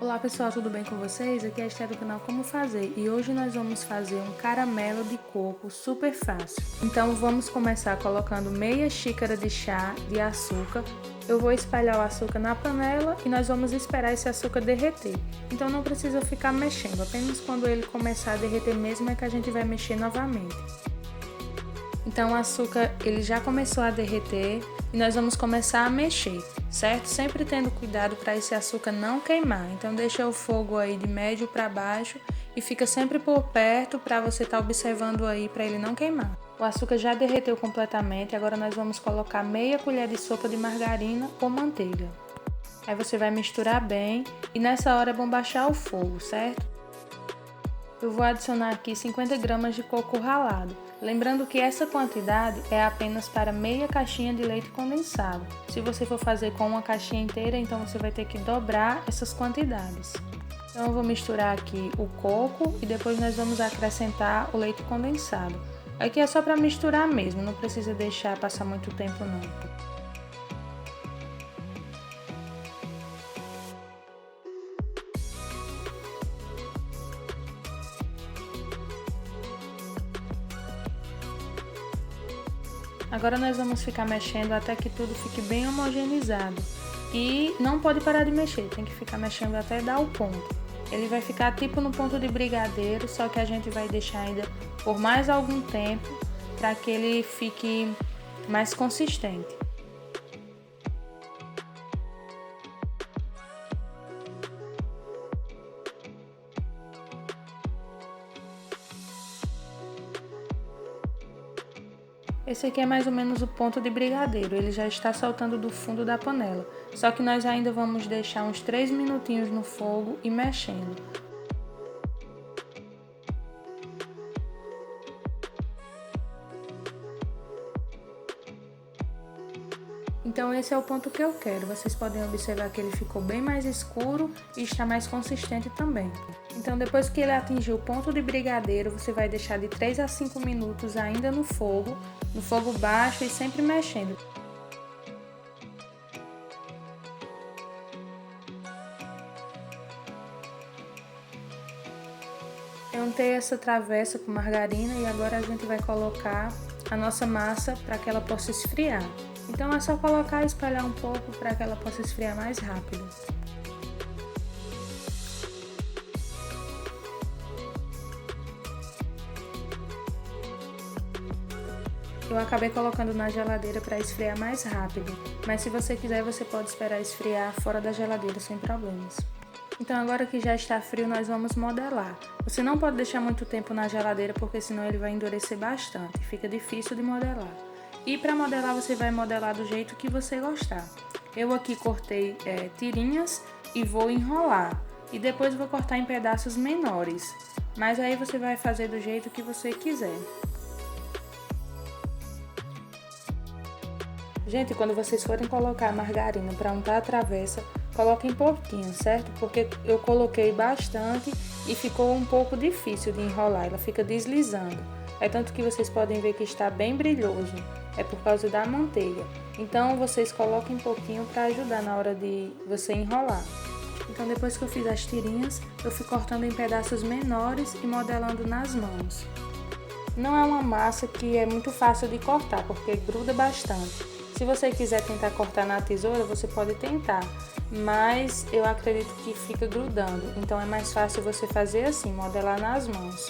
Olá pessoal, tudo bem com vocês? Aqui é a Esther do canal Como Fazer e hoje nós vamos fazer um caramelo de coco super fácil. Então vamos começar colocando meia xícara de chá de açúcar. Eu vou espalhar o açúcar na panela e nós vamos esperar esse açúcar derreter. Então não precisa ficar mexendo, apenas quando ele começar a derreter mesmo é que a gente vai mexer novamente. Então o açúcar ele já começou a derreter e nós vamos começar a mexer, certo? Sempre tendo cuidado para esse açúcar não queimar. Então deixa o fogo aí de médio para baixo e fica sempre por perto para você estar observando aí para ele não queimar. O açúcar já derreteu completamente, agora nós vamos colocar meia colher de sopa de margarina ou manteiga. Aí você vai misturar bem e nessa hora é bom baixar o fogo, certo? Eu vou adicionar aqui 50 gramas de coco ralado. Lembrando que essa quantidade é apenas para meia caixinha de leite condensado. Se você for fazer com uma caixinha inteira, então você vai ter que dobrar essas quantidades. Então eu vou misturar aqui o coco e depois nós vamos acrescentar o leite condensado. Aqui é só para misturar mesmo, não precisa deixar passar muito tempo não. Agora nós vamos ficar mexendo até que tudo fique bem homogeneizado. E não pode parar de mexer, tem que ficar mexendo até dar o ponto. Ele vai ficar tipo no ponto de brigadeiro, só que a gente vai deixar ainda por mais algum tempo para que ele fique mais consistente. Esse aqui é mais ou menos o ponto de brigadeiro, ele já está saltando do fundo da panela. Só que nós ainda vamos deixar uns 3 minutinhos no fogo e mexendo. Então esse é o ponto que eu quero, vocês podem observar que ele ficou bem mais escuro e está mais consistente também. Então depois que ele atingir o ponto de brigadeiro, você vai deixar de 3 a 5 minutos ainda no fogo baixo e sempre mexendo. Eu untei essa travessa com margarina e agora a gente vai colocar a nossa massa para que ela possa esfriar. Então é só colocar e espalhar um pouco para que ela possa esfriar mais rápido. Eu acabei colocando na geladeira para esfriar mais rápido, mas se você quiser você pode esperar esfriar fora da geladeira sem problemas. Então agora que já está frio nós vamos modelar. Você não pode deixar muito tempo na geladeira porque senão ele vai endurecer bastante, fica difícil de modelar. E para modelar você vai modelar do jeito que você gostar. Eu aqui cortei tirinhas e vou enrolar. E depois vou cortar em pedaços menores. Mas aí você vai fazer do jeito que você quiser. Gente, quando vocês forem colocar a margarina para untar a travessa, coloquem pouquinho, certo? Porque eu coloquei bastante e ficou um pouco difícil de enrolar, ela fica deslizando. É tanto que vocês podem ver que está bem brilhoso, é por causa da manteiga. Então vocês coloquem um pouquinho para ajudar na hora de você enrolar. Então depois que eu fiz as tirinhas, eu fui cortando em pedaços menores e modelando nas mãos. Não é uma massa que é muito fácil de cortar, porque gruda bastante. Se você quiser tentar cortar na tesoura, você pode tentar, mas eu acredito que fica grudando. Então é mais fácil você fazer assim, modelar nas mãos.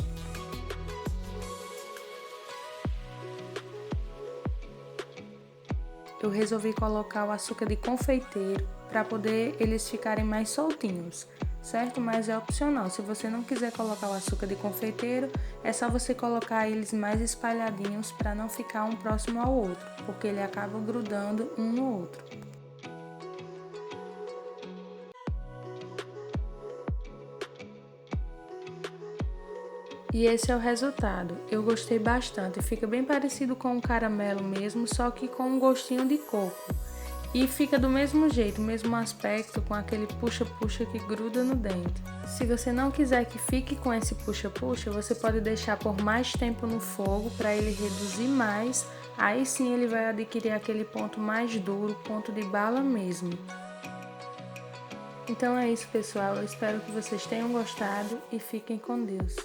Eu resolvi colocar o açúcar de confeiteiro para poder eles ficarem mais soltinhos, certo? Mas é opcional, se você não quiser colocar o açúcar de confeiteiro, é só você colocar eles mais espalhadinhos para não ficar um próximo ao outro, porque ele acaba grudando um no outro. E esse é o resultado. Eu gostei bastante, fica bem parecido com o caramelo mesmo, só que com um gostinho de coco. E fica do mesmo jeito, mesmo aspecto, com aquele puxa-puxa que gruda no dente. Se você não quiser que fique com esse puxa-puxa, você pode deixar por mais tempo no fogo para ele reduzir mais. Aí sim ele vai adquirir aquele ponto mais duro, ponto de bala mesmo. Então é isso, pessoal. Eu espero que vocês tenham gostado e fiquem com Deus.